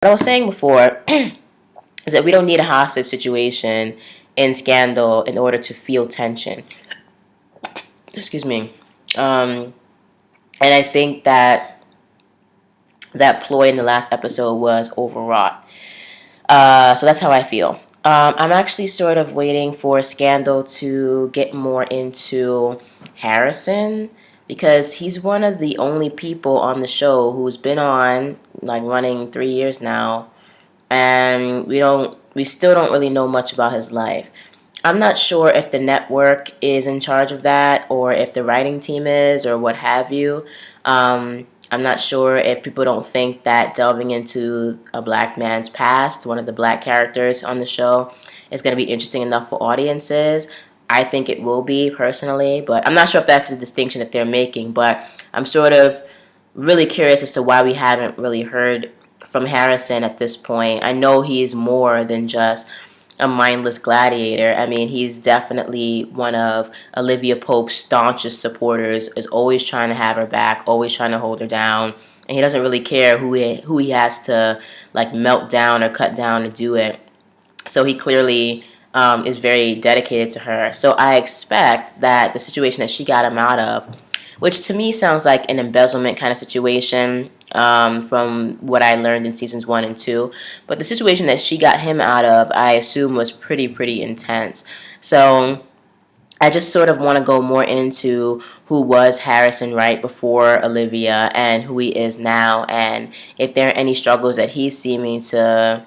what I was saying before is that we don't need a hostage situation in Scandal in order to feel tension. Excuse me. Um, and I think that that ploy in the last episode was overwrought. So that's how I feel. I'm actually sort of waiting for Scandal to get more into Harrison because he's one of the only people on the show who's been on like running 3 years now, and we still don't really know much about his life. I'm not sure if the network is in charge of that or if the writing team is or what have you. I'm not sure if people don't think that delving into a black man's past, one of the black characters on the show, is going to be interesting enough for audiences. I think it will be, personally, but I'm not sure if that's a distinction that they're making. But I'm sort of really curious as to why we haven't really heard from Harrison at this point. I know he's more than just a mindless gladiator. I mean, he's definitely one of Olivia Pope's staunchest supporters, is always trying to have her back, always trying to hold her down. And he doesn't really care who he has to like melt down or cut down to do it. So he clearly is very dedicated to her. So I expect that the situation that she got him out of, which to me sounds like an embezzlement kind of situation, from what I learned in seasons 1 and 2. But the situation that she got him out of, I assume, was pretty intense. So I just sort of want to go more into who was Harrison right before Olivia and who he is now, and if there are any struggles that he's seeming to,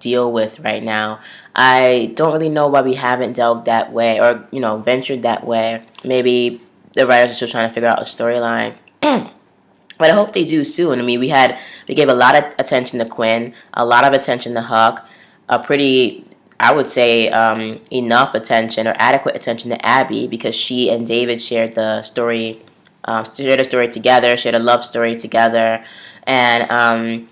deal with right now. I don't really know why we haven't delved that way or, ventured that way. Maybe the writers are still trying to figure out a storyline. But I hope they do soon. I mean, we gave a lot of attention to Quinn, a lot of attention to Huck, a pretty, I would say, enough attention or adequate attention to Abby because she and David shared the story, together, shared a love story together, and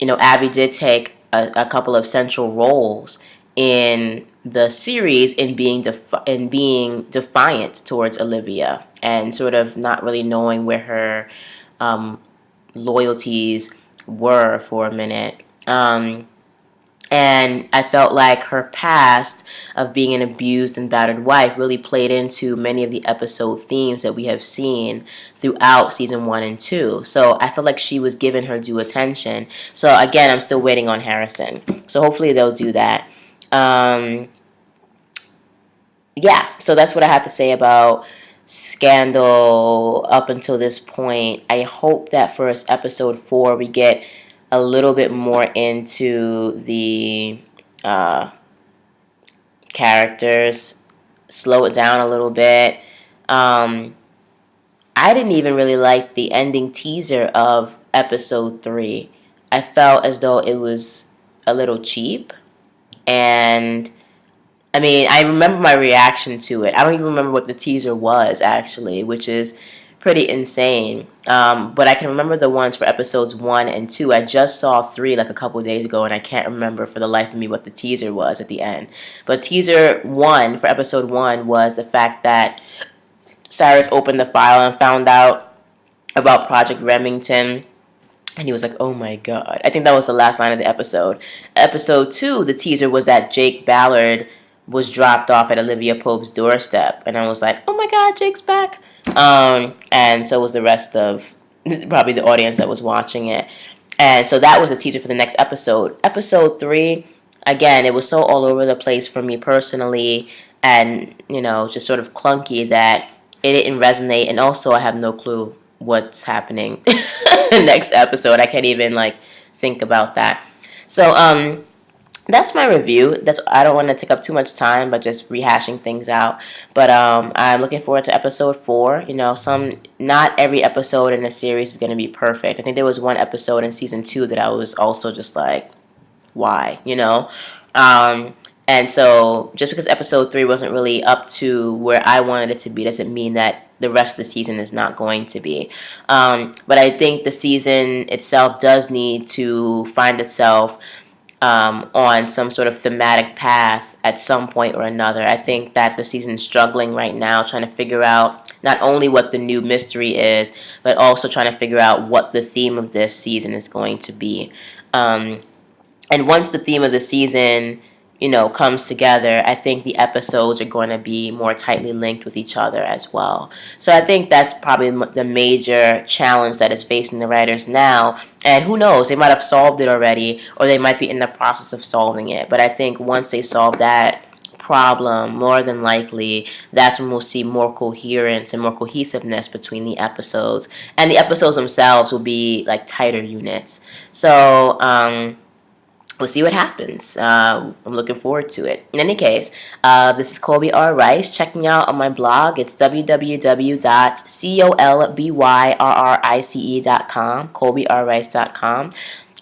Abby did take a couple of central roles in the series in being defiant towards Olivia and sort of not really knowing where her um, loyalties were for a minute. And I felt like her past of being an abused and battered wife really played into many of the episode themes that we have seen throughout season 1 and 2. So I feel like she was given her due attention. So again, I'm still waiting on Harrison. So hopefully they'll do that. Yeah, so that's what I have to say about Scandal up until this point. I hope that for episode 4 we get a little bit more into the characters, slow it down a little bit. I didn't even really like the ending teaser of episode 3. I felt as though it was a little cheap, and I mean, I remember my reaction to it. I don't even remember what the teaser was, actually, which is pretty insane. But I can remember the ones for episodes 1 and 2. I just saw 3 like a couple of days ago, and I can't remember for the life of me what the teaser was at the end. But teaser 1 for episode 1 was the fact that Cyrus opened the file and found out about Project Remington. And he was like, oh my god. I think that was the last line of the episode. Episode 2, the teaser was that Jake Ballard was dropped off at Olivia Pope's doorstep. And I was like, oh my god, Jake's back. And so was the rest of probably the audience that was watching it. And so that was the teaser for the next episode. Episode 3, again, it was so all over the place for me personally and, just sort of clunky that it didn't resonate. And also I have no clue what's happening next episode. I can't even think about that. So that's my review. I don't want to take up too much time by just rehashing things out. But I'm looking forward to episode 4. Not every episode in the series is going to be perfect. I think there was one episode in season 2 that I was also just like, why? And so just because episode 3 wasn't really up to where I wanted it to be doesn't mean that the rest of the season is not going to be. But I think the season itself does need to find itself on some sort of thematic path at some point or another. I think that the season's struggling right now, trying to figure out not only what the new mystery is, but also trying to figure out what the theme of this season is going to be. And once the theme of the season, comes together, I think the episodes are going to be more tightly linked with each other as well. So I think that's probably the major challenge that is facing the writers now. And who knows, they might have solved it already, or they might be in the process of solving it. But I think once they solve that problem, more than likely, that's when we'll see more coherence and more cohesiveness between the episodes. And the episodes themselves will be like tighter units. So, we'll see what happens. I'm looking forward to it. In any case, this is Colby R. Rice checking out on my blog. It's www.colbyrrice.com, colbyrrice.com.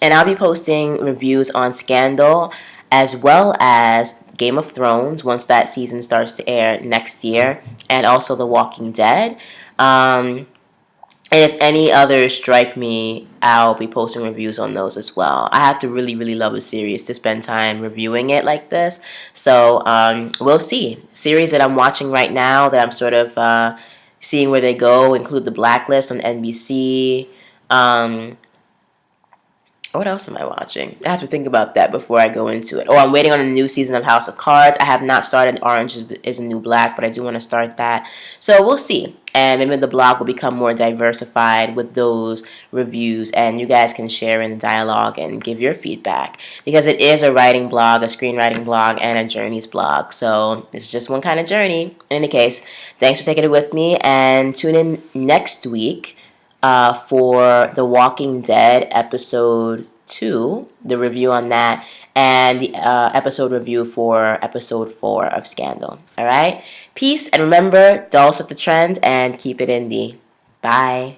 And I'll be posting reviews on Scandal as well as Game of Thrones once that season starts to air next year, and also The Walking Dead. And if any others strike me, I'll be posting reviews on those as well. I have to really, really love a series to spend time reviewing it like this. So we'll see. Series that I'm watching right now that I'm sort of seeing where they go include The Blacklist on NBC. What else am I watching? I have to think about that before I go into it. Oh, I'm waiting on a new season of House of Cards. I have not started Orange is the New Black, but I do want to start that. So we'll see. And maybe the blog will become more diversified with those reviews, and you guys can share in the dialogue and give your feedback. Because it is a writing blog, a screenwriting blog, and a journeys blog. So it's just one kind of journey. In any case, thanks for taking it with me, and tune in next week for The Walking Dead episode 2, the review on that, and the episode review for episode 4 of Scandal. All right? Peace, and remember, don't set the trend and keep it indie. Bye.